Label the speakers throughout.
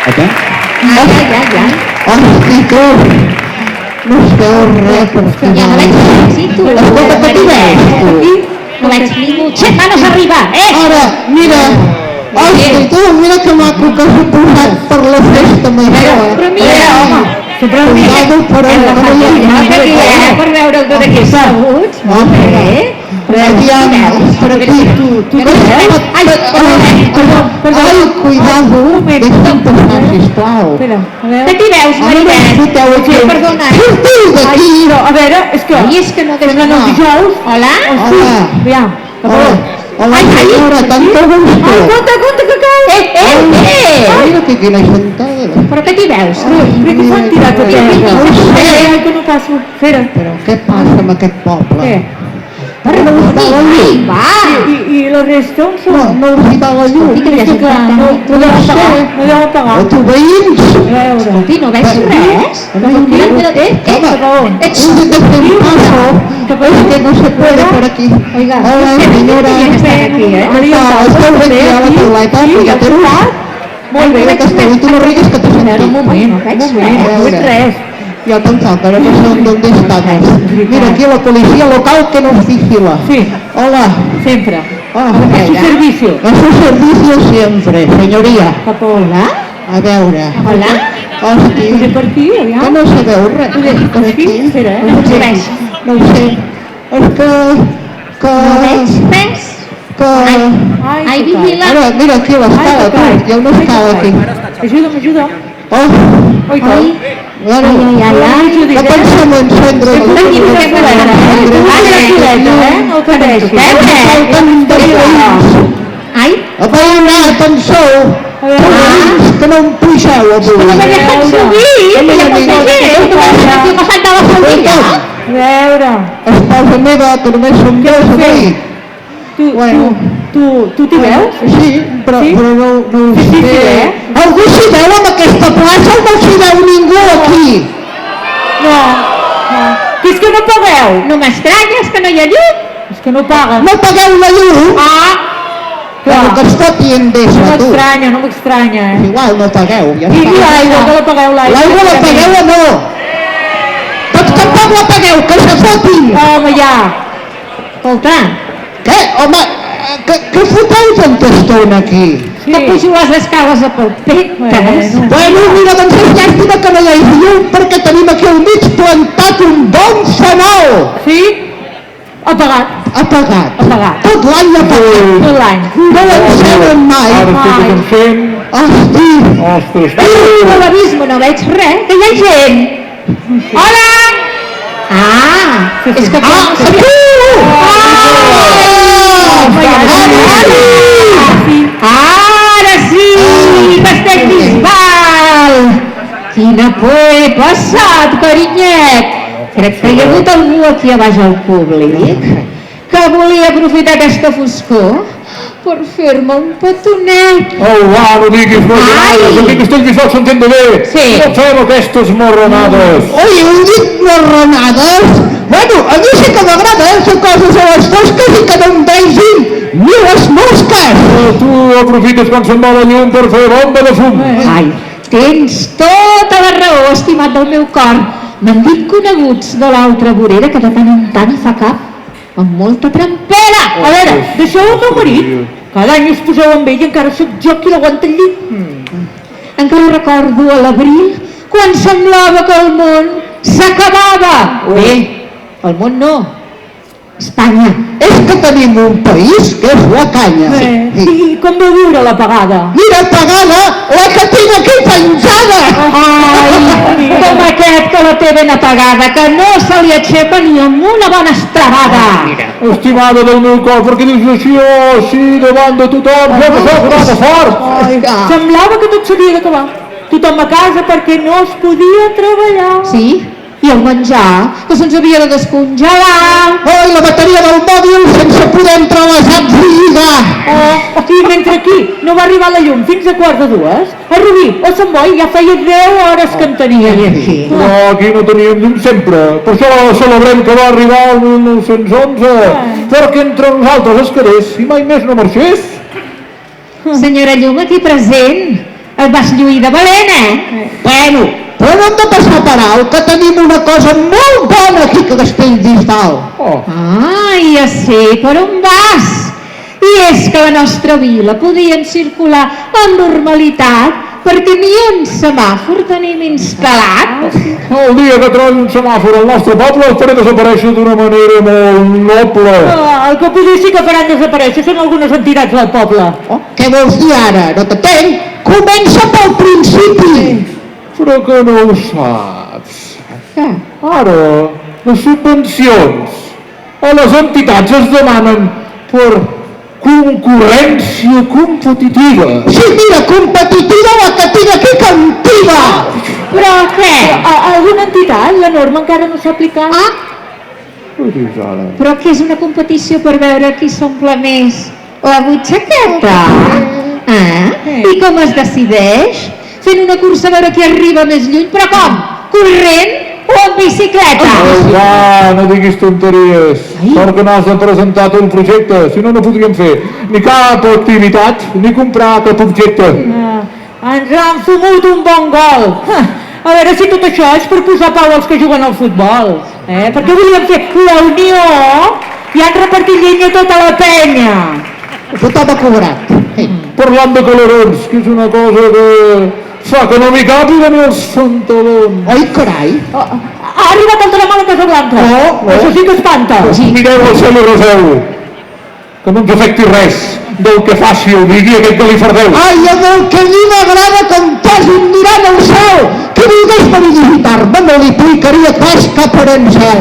Speaker 1: Ja.
Speaker 2: Hosti, tu! No es veu res, per
Speaker 1: Ja no veig res, sí, tu.
Speaker 2: Escolta, que t'hi veus, tu?
Speaker 1: No veig ningú. Xet, manos arriba,
Speaker 2: Ara, mira, hosti, tu, mira que maco que s'ha posat per la festa major,
Speaker 1: Però mira, home.
Speaker 2: Cuidado, però
Speaker 1: Per veure'l tot aquí asseguts. Molt bé.
Speaker 2: Aviam, per aquí, tu Ai, cuidado, deixa'm passar, sisplau.
Speaker 1: Que t'hi veus, Maribel?
Speaker 2: Foteu aquí.
Speaker 1: Perdona.
Speaker 2: Sortiu d'aquí!
Speaker 3: A veure, és que...
Speaker 1: Ai, és que no deixo.
Speaker 3: Tenen els dijous...
Speaker 1: Hola?
Speaker 2: Hola.
Speaker 3: Aviam,
Speaker 2: Hola, senyora, tanta gusto.
Speaker 3: Compte, que cau!
Speaker 2: Mira que quina gentada.
Speaker 1: Però que t'hi veus?
Speaker 3: Crec que s'han tirat a terra. Que no passo. Fera.
Speaker 2: Però què passa amb aquest poble?
Speaker 3: Què?
Speaker 2: No us va la llum.
Speaker 1: Va!
Speaker 3: I la resta on són?
Speaker 2: No us va la llum.
Speaker 3: És que no deuen pagar.
Speaker 2: O tu veïns.
Speaker 3: A veure.
Speaker 1: Escolti, no veig res.
Speaker 2: Un de paso. Es que no se puede por aquí.
Speaker 1: Oiga,
Speaker 2: Hola, senyora. Esteu aquí a la tauleta, ja t'he robat.
Speaker 3: Molt bé.
Speaker 2: Que esteu, tu no rigues que t'he sentit.
Speaker 1: Un moment, no veig
Speaker 3: No
Speaker 1: res.
Speaker 3: veig res.
Speaker 2: Ya pensaba, pero no sé dónde estamos. Mira, aquí la policía local que nos vigila.
Speaker 3: Sí,
Speaker 2: Hola.
Speaker 3: sempre.
Speaker 2: Ah,
Speaker 3: A su servicio.
Speaker 2: A su servicio siempre, señoría.
Speaker 3: Cap a on?
Speaker 2: A veure.
Speaker 1: Hola?
Speaker 2: Hosti,
Speaker 3: Potser per aquí,
Speaker 2: que
Speaker 3: aviam.
Speaker 2: no sabeu res.
Speaker 3: Per aquí? Espera,
Speaker 1: No veig res.
Speaker 2: No ho sé. És que...
Speaker 1: No veig res. Ai,
Speaker 3: que
Speaker 1: vigila.
Speaker 2: Ara, mira aquí l'escala, tu. Hi ha una escala aquí.
Speaker 3: Ajuda'm.
Speaker 2: Oh,
Speaker 3: Oi, que?
Speaker 2: bueno, no pensem en encendre
Speaker 1: Aquí no veig res.
Speaker 3: No pateixis.
Speaker 1: Ai,
Speaker 2: a veure, atenció, que no em pugeu avui.
Speaker 1: no me deixen subir. Que hi ha molta gent. Que m'ha saltat la família.
Speaker 3: A veure,
Speaker 2: Esposa meva, que només som dos avui.
Speaker 3: tu t'hi veus?
Speaker 2: Sí, però no ho
Speaker 3: Sí,
Speaker 2: sé. Algú s'hi veu amb aquesta plaça o no s'hi veu ningú aquí?
Speaker 3: No. Que és que no pagueu.
Speaker 1: No m'estranya, és que no hi ha llum.
Speaker 3: És que no paguen.
Speaker 2: No pagueu la llum? Però que es foti
Speaker 3: No
Speaker 2: Endesa, tu.
Speaker 3: m'estranya,
Speaker 2: Igual no pagueu, ja
Speaker 3: I
Speaker 2: està.
Speaker 3: l'aigua, que la pagueu l'aigua.
Speaker 2: L'aigua la pagueu o no? Tots tampoc la pagueu, que se fotin!
Speaker 3: Home, ja.
Speaker 1: Escolta,
Speaker 2: Què? Home, què foteu tanta estona aquí?
Speaker 1: que pujo les escales a pel pet.
Speaker 2: Bueno, mira, doncs és llàstima que no hi hagi llum perquè tenim aquí al mig plantat un bon fanal.
Speaker 3: Sí? Apagat.
Speaker 2: Apagat.
Speaker 3: Apagat.
Speaker 2: Tot l'any apagat.
Speaker 3: Tot l'any.
Speaker 2: No l'encenen mai. Hosti.
Speaker 4: Ostres,
Speaker 1: A l'abisme no veig res, que hi ha gent. Hola! És que... Ara sí! Pastell Bisbal! Quina por he passat, carinyet! Crec que hi ha hagut algú aquí a baix al públic que volia aprofitar aquesta foscor per fer-me un petonet.
Speaker 4: oh, va, no diguis morronades, aquí que estic Bisbal s'entén bé.
Speaker 1: Sí.
Speaker 4: No fem aquestes morronades.
Speaker 2: Oi, heu dit marronades? Bueno, a mi sí que m'agrada fer coses a les fosques i que no em vegin ni les mosques.
Speaker 4: Tu aprofites quan se'n va la llum per fer bomba de fum.
Speaker 1: Ai, tens tota la raó, estimat del meu cor. M'han dit coneguts de l'altra vorera que de tant en tant hi fa cap, amb molta trampera.
Speaker 3: A veure, deixeu el meu marit. Cada any us poseu amb ell i encara sóc jo qui l'aguanta el llit.
Speaker 1: Encara recordo a l'abril, quan semblava que el món s'acabava. Bé, el món no, Espanya.
Speaker 2: És que tenim un país que és la canya.
Speaker 3: I com vau viure l'apagada?
Speaker 2: Mira, pagada, la que tinc aquí penjada.
Speaker 1: Ai, com aquest que la té ben apagada, que no se li aixeca ni amb una bona estrabada.
Speaker 4: Estimada del meu cor, per què dius així davant de tothom? Jo que soc un home fort.
Speaker 3: Semblava que tot s'havia d'acabar. Tothom a casa perquè no es podia treballar.
Speaker 1: Sí? I el menjar, que se'ns havia de descongelar.
Speaker 2: Oi, la bateria del mòbil sense poder entrar a les apps i lligar.
Speaker 3: I mentre aquí no va arribar la llum fins a 1:45, a Rubí o a Sant Boi ja feia 10 hores que en tenien.
Speaker 4: Però aquí no teníem llum sempre. Per això celebrem que va arribar el 1911. Perquè entre nosaltres es quedés i mai més no marxés.
Speaker 1: Senyora Llum, aquí present, et vas lluir de valent,
Speaker 2: Bueno, però no hem de passar per alt, que tenim una cosa molt bona aquí a Castellbisbal.
Speaker 4: Oh,
Speaker 1: Ja sé per on vas. I és que a la nostra vila podien circular amb normalitat perquè ni un semàfor tenim instal·lat.
Speaker 4: el dia que trobi un semàfor al nostre poble el faré desaparèixer d'una manera molt noble.
Speaker 3: El que potser sí que faran desaparèixer són algunes entitats del poble.
Speaker 2: Oh, què vols dir ara? No t'entenc? Comença pel principi.
Speaker 4: Però que no ho saps. Ara, les subvencions a les entitats es demanen per concurrència competitiva.
Speaker 2: Sí, mira, competitiva la que tinc aquí cantiva.
Speaker 1: Però què?
Speaker 3: Alguna entitat? La norma encara no s'ha aplicat?
Speaker 4: Què dius ara?
Speaker 1: Però que és una competició per veure qui s'omple més la butxaqueta? I com es decideix? Fent una cursa a veure qui arriba més lluny, però com? Corrent o en bicicleta?
Speaker 4: Va, no diguis tonteries. Sort que no has de presentar un projecte, si no, no podríem fer ni cap activitat, ni comprar cap objecte.
Speaker 3: Ens han fumut un bon gol. A veure si tot això és per posar pau als que juguen al futbol. Perquè volíem fer la unió i han repartit llenya a tota la penya.
Speaker 2: Tothom ha cobrat.
Speaker 4: Parlant de calarons, que és una cosa que fa que no m'hi càpiguen els pantalons.
Speaker 2: Oi, carai.
Speaker 3: Ha arribat el tram a la Casa Blanca. Això sí que espanta.
Speaker 4: Mireu el cel i reseu, que no ens afecti res del que faci o digui aquest galifardeu.
Speaker 2: Ai, amb el que a mi m'agrada que em posin mirant al cel. Qui volgués venir a visitar-me no li aplicaria res cap aranzel.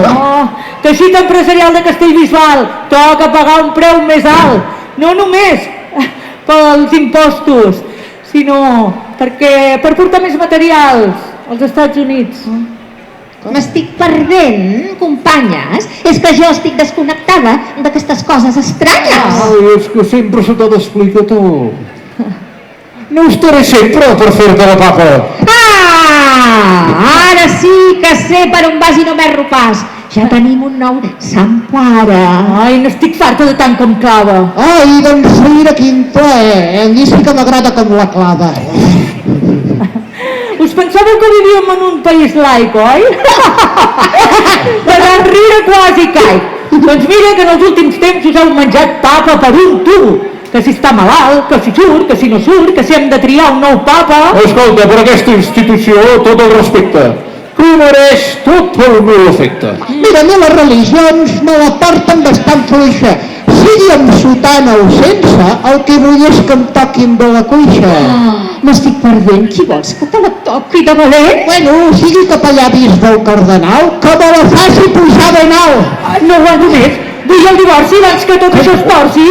Speaker 3: Teixit empresarial de Castellbisbal, toca pagar un preu més alt. No només pels impostos, sinó perquè per portar més materials als Estats Units.
Speaker 1: M'estic perdent, companyes. És que jo estic desconnectada d'aquestes coses estranyes.
Speaker 4: Ai, és que sempre se t'ha d'explicar tot. No estaré sempre per fer-te la papa.
Speaker 1: Ara sí que sé per on vas i no m'erro pas. Ja tenim un nou Sant Pare.
Speaker 3: Ai, n'estic farta de tant com clava.
Speaker 2: Ai, doncs mira quin plaer. A mi sí que m'agrada com la clava.
Speaker 3: Us pensàveu que vivíem en un país laic, oi? De tant riure quasi caic. Doncs mira que en els últims temps us heu menjat papa per un tubo. Que si està malalt, que si surt, que si no surt, que si hem de triar un nou papa.
Speaker 4: Escolta, per aquesta institució, tot el respecte, que mereix tot el meu afecte.
Speaker 2: Mira, a mi les religions me la porten bastant fluixa. Sigui amb sotana o sense, el que vull és que em toquin de la cuixa.
Speaker 1: M'estic perdent. Qui vols que te la toqui de valent?
Speaker 2: Bueno, sigui capellà bisbe o cardenal, que me la faci pujar ben alt.
Speaker 3: No aguanto més. Vull el divorci abans que tot això es torci.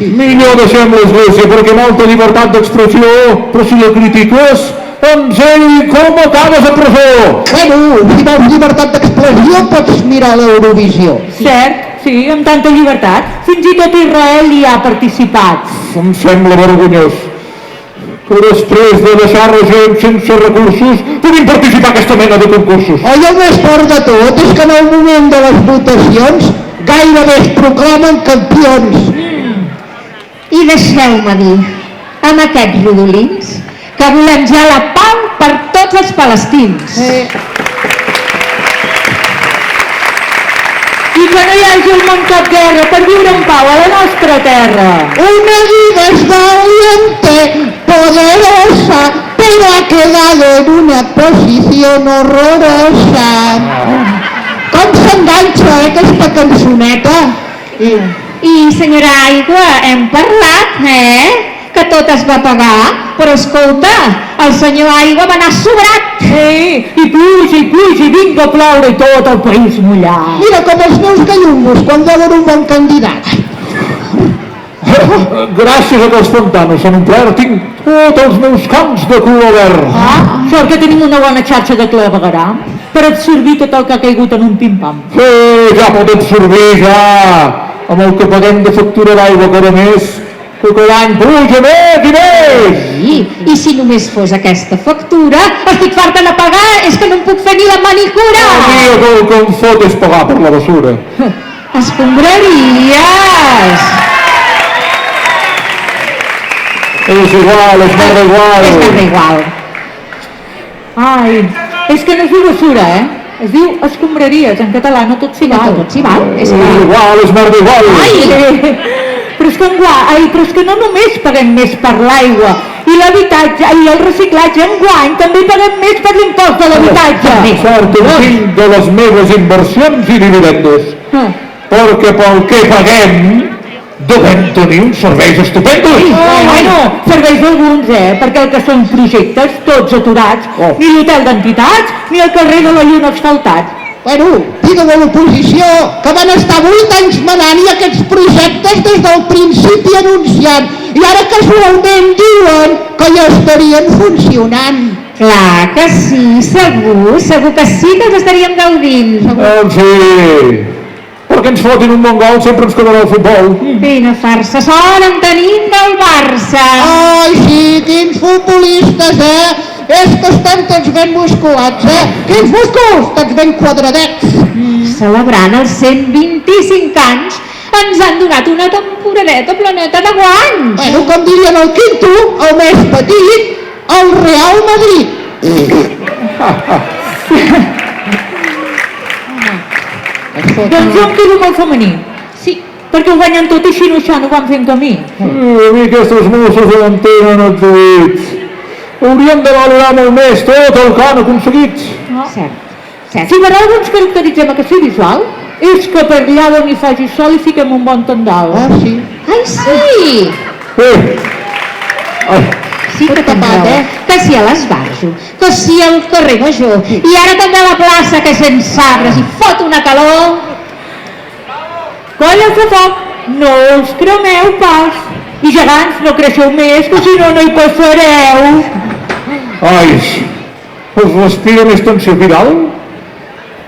Speaker 4: Millor deixem l'església perquè molta llibertat d'expressió, però si la critiques, doncs ell com acabes a presó.
Speaker 2: Bueno, si vols llibertat d'expressió pots mirar l'Eurovisió.
Speaker 3: Cert, sí, amb tanta llibertat. Fins i tot Israel hi ha participat.
Speaker 4: Em sembla vergonyós que després de deixar la gent sense recursos puguin participar en aquesta mena de concursos.
Speaker 2: Oi, el més fort de tot és que en el moment de les votacions gairebé es proclamen campions.
Speaker 1: I deixeu-me dir, amb aquests rodolins, que volem ja la pau per tots els palestins.
Speaker 3: I que no hi hagi un món cap guerra per viure en pau a la nostra terra.
Speaker 2: Una vida es valiente, poderosa, pero ha quedado en una posición horrorosa. Com s'enganxa, aquesta cançoneta?
Speaker 1: I, senyora Aigua, hem parlat, que tot es va pagar, però escolta, el senyor Aigua va anar sobrat.
Speaker 3: I pluja, i vinga a ploure i tot el país mullat.
Speaker 2: Mira, com els meus gallungos quan veuen un bon candidat.
Speaker 4: Gràcies a que els pantanos s'han omplert, tinc tots els meus camps de color verd.
Speaker 3: Sort que tenim una bona xarxa de clavegueram per absorbir tot el que ha caigut en un pim-pam.
Speaker 4: Ja pot absorbir, ja, amb el que paguem de factura d'aigua cada mes, que cada any puja més i més.
Speaker 1: I si només fos aquesta factura, estic farta de pagar, és que no em puc fer ni la manicura.
Speaker 4: A mi el que em fot és pagar per la basura.
Speaker 1: Escombraries.
Speaker 4: És igual, és merda igual.
Speaker 1: És merda igual.
Speaker 3: Ai, és que no es diu basura, Es diu escombraries, en català, no tot s'hi val.
Speaker 1: Tot s'hi val.
Speaker 4: És igual, és merda igual.
Speaker 3: Però és que no només paguem més per l'aigua i l'habitatge i el reciclatge, enguany també paguem més per l'impost de l'habitatge.
Speaker 4: Sort un fill de les meves inversions i dividendos. Perquè pel que paguem devem tenir uns serveis estupendos.
Speaker 3: Bueno, serveis alguns, perquè el que són projectes, tots aturats, ni l'hotel d'entitats, ni el carrer de la Lluna asfaltat.
Speaker 2: Bueno, digue de l'oposició que van estar 8 anys manant i aquests projectes des del principi anunciant i ara casualment diuen que ja estarien funcionant.
Speaker 1: Clar que sí, segur que sí que els estaríem gaudint.
Speaker 4: Sí, perquè ens fotin un bon gol sempre ens quedarà el futbol.
Speaker 1: Quina farsa, sort en tenim del Barça.
Speaker 2: Ai, sí, quins futbolistes, És que estan tots ben musculats, Quins músculs, tots ben quadradets.
Speaker 1: Celebrant els 125 anys ens han donat una temporadeta planeta de guanys.
Speaker 2: Bueno, com dirien el Quinto, el més petit, el Real Madrid.
Speaker 3: Doncs jo em quedo amb el femení. Sí, perquè ho guanyen tot i Xinoxà no van fent camí.
Speaker 4: A mi aquestes mosses no en tenen atrevits. Hauríem de valorar molt més tot el que han aconseguit.
Speaker 1: Cert.
Speaker 3: Si per alguna ens caracteritzem a que sigui visual, és que per allà on hi faci sol hi fiquem un bon tendal.
Speaker 2: Ah, sí.
Speaker 1: Ai, sí!
Speaker 4: Ai,
Speaker 1: Sí que tens raó, que si a l'Esbarjo, que si al carrer Major, i ara també a la plaça que sense arbres i fot una calor.
Speaker 3: Colles de foc, no us cremeu pas. I gegants, no creixeu més, que si no, no hi passareu.
Speaker 4: ai, us respira més tensió viral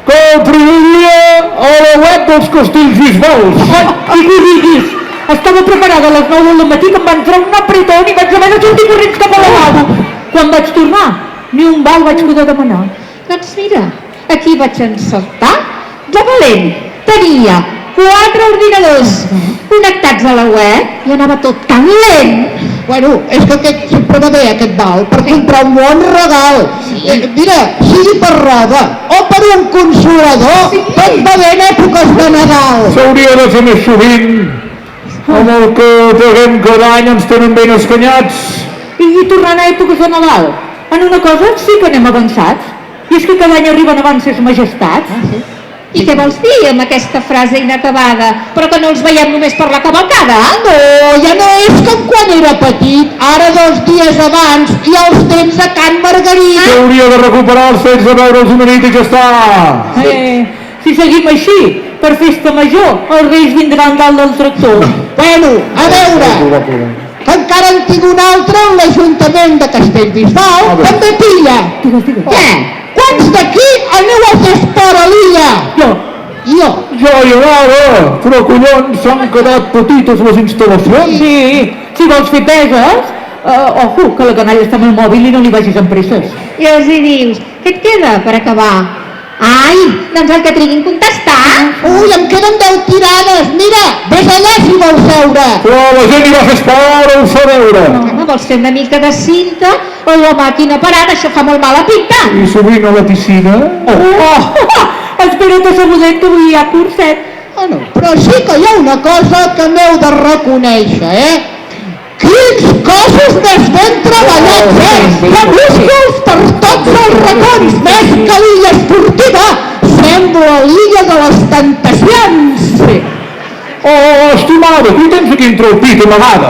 Speaker 4: que el primer dia a la web dels Castells Bisbals.
Speaker 3: Ai, i que diguis, estava preparada a les 9 del matí que em va entrar un apretón i vaig haver de sortir corrents cap a la lavabo. Quan vaig tornar, ni un val vaig poder demanar.
Speaker 1: Doncs mira, aquí vaig encertar de valent. Tenia 4 ordinadors connectats a la web i anava tot tan lent.
Speaker 2: Bueno, és que aquest sempre va bé, aquest val, per comprar un bon regal. Mira, sigui per roba o per un consolador, tot va bé en èpoques de Nadal.
Speaker 4: S'hauria de fer més sovint. Amb el que paguem cada any ens tenen ben escanyats.
Speaker 3: I tornant a èpoques de Nadal, en una cosa sí que anem avançats. I és que cada any arriben abans ses majestats.
Speaker 1: I què vols dir amb aquesta frase inacabada? Però que no els veiem només per la cavalcada?
Speaker 2: No, ja no és com quan era petit, ara 2 dies abans i els temps a Can Margarida.
Speaker 4: S'hauria de recuperar els fets de veure'ls una nit i ja està.
Speaker 3: Si seguim així, per festa major, els reis vindran dalt del tractor.
Speaker 2: Bueno, a veure, que encara en tinc un altre en l'Ajuntament de Castellbisbal, també pilla. Què? Quants d'aquí aneu a fer esport a l'illa?
Speaker 3: Jo.
Speaker 4: Jo hi anava, però collons, s'han quedat petites les instal·lacions.
Speaker 3: Sí, si vols fer peses, ojo, que la canalla està amb el mòbil i no li vagis amb presses.
Speaker 1: I els hi dius, què et queda per acabar? Ai, doncs el que triguin contestar.
Speaker 2: Ui, em queden 10 tirades. Mira, vés allà si vols veure.
Speaker 4: Però la gent hi va fer esport, ho fa veure.
Speaker 1: No vols fer una mica de cinta o la màquina parada, això fa molt mala pinta.
Speaker 4: I sovint a la piscina.
Speaker 3: Espera't assegudet que avui hi ha curset.
Speaker 2: Bueno, però sí que hi ha una cosa que m'heu de reconèixer, Quins cossos més ben treballats, Que músculs per tots els racons, més que l'illa esportiva, sembla l'illa de les tentacions.
Speaker 4: Oh, estimada, tu tens aquí entre el pit amagada.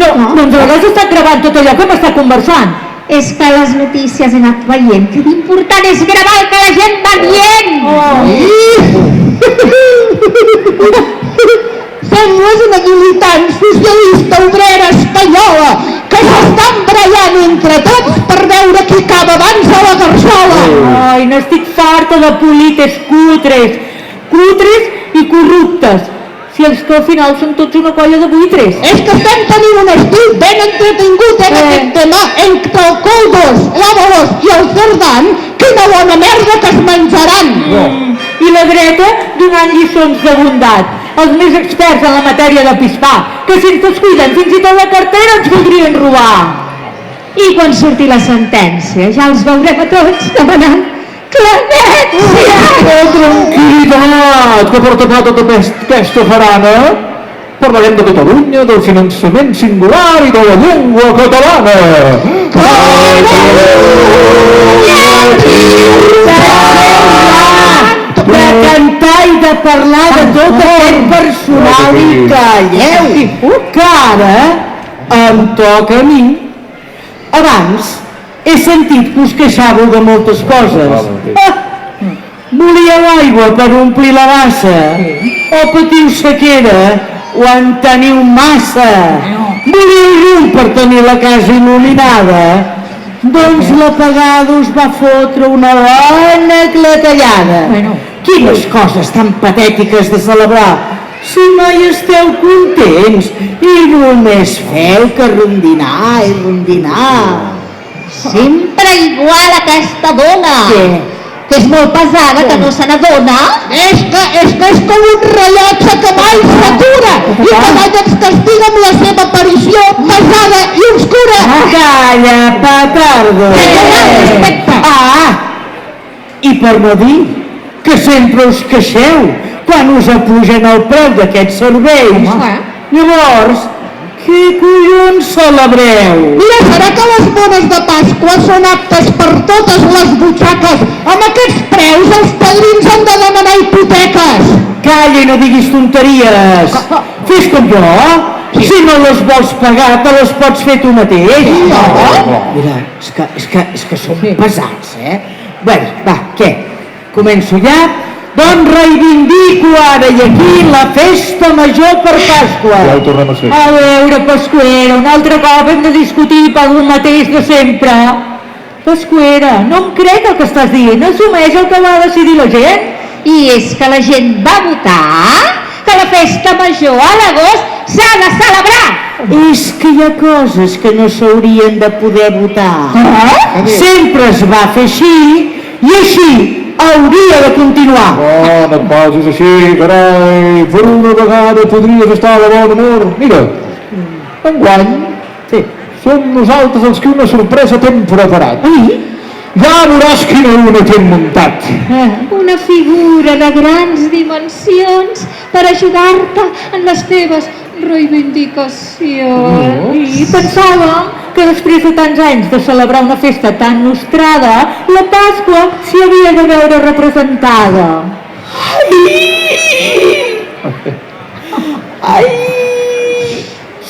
Speaker 3: No, doncs hauràs estat gravant tot allò que m'està conversant.
Speaker 1: És que les notícies he anat veient que l'important és gravar el que la gent va dient.
Speaker 2: Sembles una militant socialista obrera espanyola que s'estan barallant entre tots per veure qui acaba abans a la garçola.
Speaker 3: Ai, n'estic farta de polites cutres i corruptes. Si els que al final són tots una colla de buitres.
Speaker 2: És que estem tenint un estiu ben entretingut en aquest tema entre el Coldos, l'Avalos i el Cerdan. Quina bona merda que es menjaran!
Speaker 3: I la dreta donant lliçons de bondat. els més experts en la matèria de pispar, que si ens descuiden fins i tot la cartera ens voldrien robar.
Speaker 1: I quan surti la sentència ja els veurem a tots demanant clemència.
Speaker 4: Oh, tranquil·litat, que per tapar tota aquesta farana parlarem de Catalunya, del finançament singular i de la llengua catalana.
Speaker 3: De cantar i de parlar de tot aquest personal i calleu, que ara em toca a mi. Abans he sentit que us queixàveu de moltes coses. Volíeu aigua per omplir la bassa, o patiu sequera, o en teniu massa. Volíeu llum per tenir la casa il·luminada, doncs l'apagada us va fotre una bona clatellada. Quines coses tan patètiques de celebrar, si mai esteu contents i només feu que rondinar i rondinar.
Speaker 2: Sempre igual aquesta dona.
Speaker 3: Què?
Speaker 2: Que és molt pesada, que no se n'adona. És com un rellotge que mai s'atura i cada any ens castiga amb la seva aparició pesada i obscura.
Speaker 3: Calla, petardo! I per no dir que sempre us queixeu quan us apugen el preu d'aquests serveis. Llavors, què collons celebreu?
Speaker 2: Mira, serà que les bones de Pasqua són aptes per totes les butxaques. Amb aquests preus els padrins han de demanar hipoteques.
Speaker 3: Calla i no diguis tonteries. Fes com jo. Si no les vols pagar, te les pots fer tu mateix. Mira, és que són pesats, Bé, va, què? Començo ja? Doncs reivindico ara i aquí la festa major per Pasqua.
Speaker 4: Ja ho tornem a fer.
Speaker 3: A veure, Pasquera, un altre cop hem de discutir pel mateix de sempre. Pasquera, no em crec el que estàs dient. Assumeix el que va decidir la gent.
Speaker 1: I és que la gent va votar que la festa major a l'agost s'ha de celebrar.
Speaker 3: És que hi ha coses que no s'haurien de poder votar. Sempre es va fer així i així hauria de continuar.
Speaker 4: No et posis així, carai, per una vegada podries estar de bon humor. Mira, enguany som nosaltres els que una sorpresa t'hem preparat. Ja veuràs quina una t'hem muntat.
Speaker 1: Una figura de grans dimensions per ajudar-te en les teves reivindicacions.
Speaker 3: I pensàvem que després de tants anys de celebrar una festa tan nostrada, la Pasqua s'hi havia de veure representada. Ai!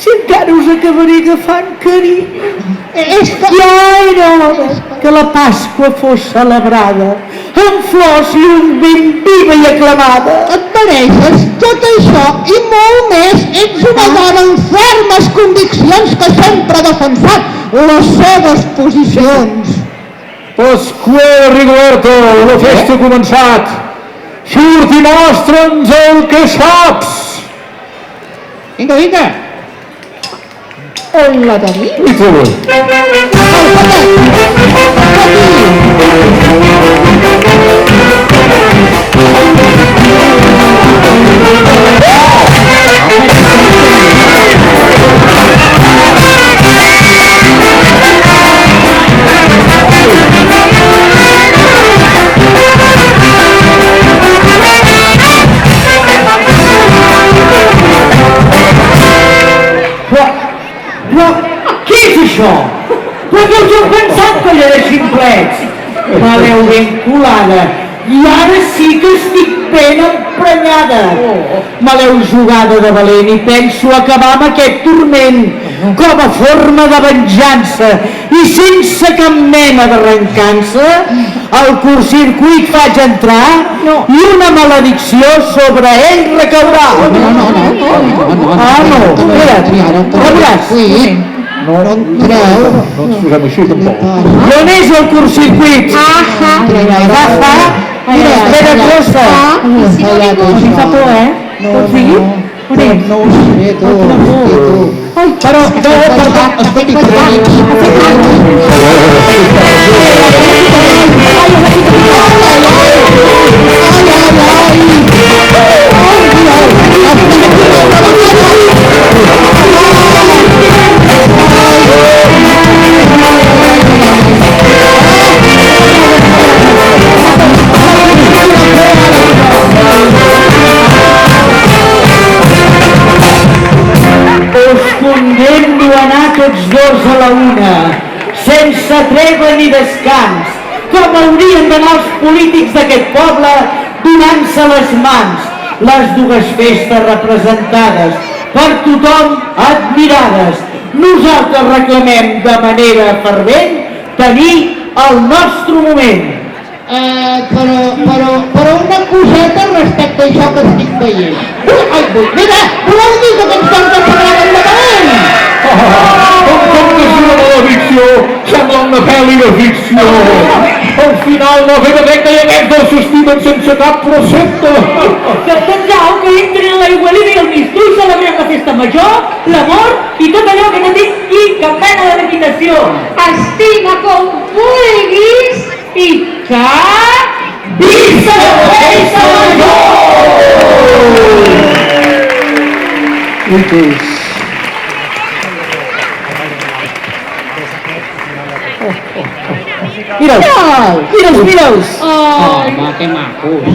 Speaker 3: Si encara us acabaré agafant carinyo. Ja era hora que la Pasqua fos celebrada amb flors i un ben viva i aclamada.
Speaker 2: Et mereixes tot això i molt més. Ets una dona amb fermes conviccions que sempre ha defensat les seves posicions.
Speaker 4: Pasquera Rigoberto, la festa ha començat. Surt i mostra'ns el que saps.
Speaker 2: Vinga, vinga. On la tenim?
Speaker 4: I tu?
Speaker 3: Què és això? Però que us heu pensat que allò era ximplets? Me l'heu ben colada i ara sí que estic ben emprenyada. Me l'heu jugada de valent i penso acabar amb aquest turment com a forma de venjança i sense cap mena d'arrencança al curtcircuit faig entrar i una maledicció sobre ell recaurà. Mira, veuràs.
Speaker 4: No ens posem així tampoc.
Speaker 3: On és el curtcircuit? Agafa, espera cosa. Si fa por, Vols dir? On és?
Speaker 2: No ho sé, tu.
Speaker 3: Ai, però,
Speaker 2: Escolti,
Speaker 3: sense treva ni descans, com haurien d'anar els polítics d'aquest poble donant-se les mans, les dues festes representades, per tothom admirades. Nosaltres reclamem de manera fervent tenir el nostre moment.
Speaker 2: Però una coseta respecte a això que estic veient. Mira, voleu dir que ens vam separar endavant?
Speaker 4: Com que és una maledicció, sembla una pel·li de ficció. Al final no ve de bé que hi hagués dos s'estimen sense cap precepte.
Speaker 3: Doncs au, que entri en l'aigualida i el mistú i celebrem la festa major, l'amor i tot allò que no tingui cap mena de limitació.
Speaker 1: Estima com vulguis i que...
Speaker 3: Visca la festa major!
Speaker 4: Ritus.
Speaker 3: Mira'ls!
Speaker 2: Home, que macos.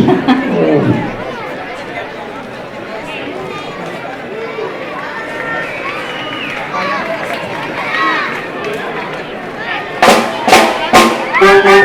Speaker 3: Oh,